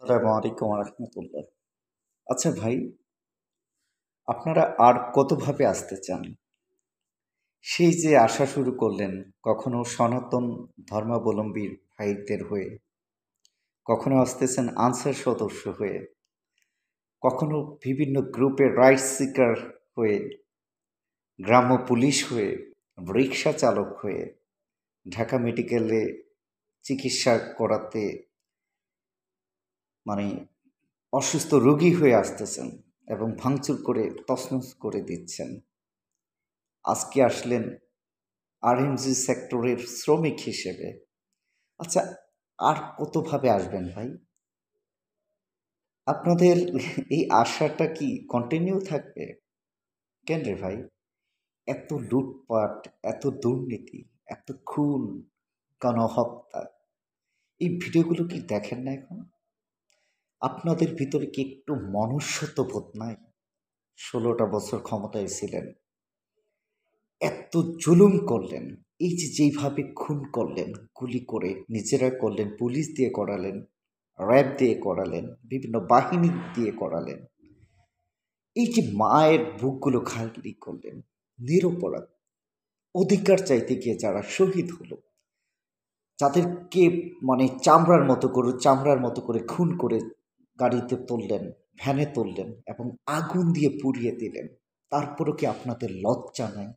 আসসালামু আলাইকুম রহমতুল্লাহ। আচ্ছা ভাই, আপনারা আর কতভাবে আসতে চান? সেই যে আসা শুরু করলেন, কখনো সনাতন ধর্মাবলম্বীর ভাইদের হয়ে, কখনো আসতেছেন আনসার সদস্য হয়ে, কখনো বিভিন্ন গ্রুপের রাইট সিকার হয়ে, গ্রাম্য পুলিশ হয়ে, রিক্সা চালক হয়ে, ঢাকা মেডিকেলে চিকিৎসা করাতে মানে অসুস্থ রোগী হয়ে আসতেছেন এবং ভাঙচুর করে তছনছ করে দিচ্ছেন। আজকে আসলেন আরএমজি সেক্টরের শ্রমিক হিসেবে। আচ্ছা, আর কতভাবে আসবেন ভাই? আপনাদের এই আশাটা কি কন্টিনিউ থাকবে? কেন রে ভাই? এত লুটপাট, এত দুর্নীতি, এত খুন, গণহত্যা, এই ভিডিওগুলো কি দেখেন না এখন? আপনাদের ভিতরে কি একটু মনুষ্যত্ববোধ নাই? ১৬টা বছর ক্ষমতায় ছিলেন, এত জুলুম করলেন, এই যে যেইভাবে খুন করলেন, গুলি করে নিজেরা করলেন, পুলিশ দিয়ে করালেন, র্যাব দিয়ে করালেন, বিভিন্ন বাহিনী দিয়ে করালেন, এই যে মায়ের বুকগুলো খালি করলেন, নিরপরাধ অধিকার চাইতে গিয়ে যারা শহীদ হলো, যাদেরকে চামড়ার মতো করে খুন করে গাড়িতে তুললেন, ভ্যানে তুললেন এবং আগুন দিয়ে পুড়িয়ে দিলেন, তারপরও কি আপনাদের লজ্জা নাই?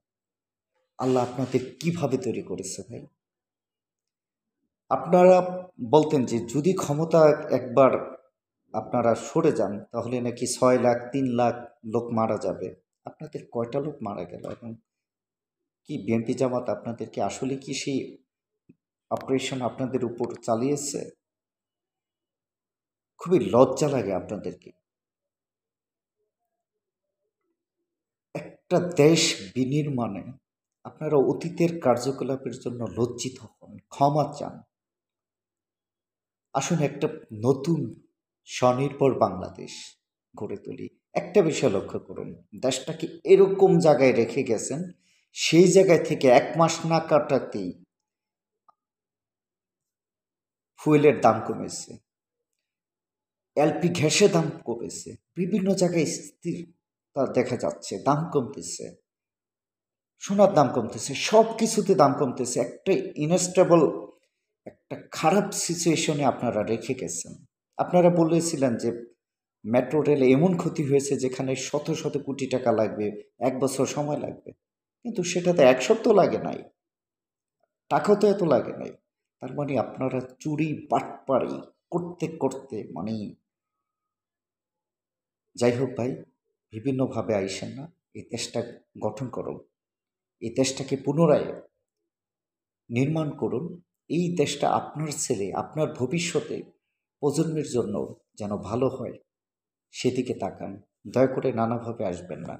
আল্লাহ আপনাদের কিভাবে তৈরি করেছে ভাই? আপনারা বলতেন যে যদি ক্ষমতা একবার আপনারা সরে যান তাহলে নাকি ৬ লাখ ৩ লাখ লোক মারা যাবে। আপনাদের কয়টা লোক মারা গেল? এবং কি বিএনপি জামাত আপনাদেরকে আসলে কি সেই অপারেশন আপনাদের উপর চালিয়েছে? খুবই লজ্জা লাগে আপনাদেরকে। একটা দেশ বিনির্মাণে আপনারা অতীতের কার্যকলাপের জন্য লজ্জিত হন, ক্ষমা চান। আসুন একটা নতুন স্বনির্ভর বাংলাদেশ গড়ে তুলি। একটা বিষয় লক্ষ্য করুন, দেশটাকে এরকম জায়গায় রেখে গেছেন, সেই জায়গায় থেকে ১ মাস না কাটাতেই ফুয়েলের দাম কমেছে, এলপি গ্যাসের দাম কমেছে, বিভিন্ন জায়গায় স্থিরতা দেখা যাচ্ছে, দাম কমতেছে, সোনার দাম কমতেছে, সব কিছুতে দাম কমতেছে। একটা ইনস্টেবল, একটা খারাপ সিচুয়েশনে আপনারা রেখে গেছেন। আপনারা বলেছিলেন যে মেট্রো রেলে এমন ক্ষতি হয়েছে যেখানে শত শত কোটি টাকা লাগবে, ১ বছর সময় লাগবে, কিন্তু সেটাতে ১ সপ্তাহ লাগে নাই, টাকাও তো এত লাগে নাই। তার মানে আপনারা চুরি বাটপারি করতে করতে যাই হোক ভাই, বিভিন্নভাবে আইসেন না, এই দেশটা গঠন করুন, এই দেশটাকে পুনরায় নির্মাণ করুন। এই দেশটা আপনার ছেলে, আপনার ভবিষ্যতে প্রজন্মের জন্য যেন ভালো হয়, সেদিকে তাকান। দয়া করে নানাভাবে আসবেন না।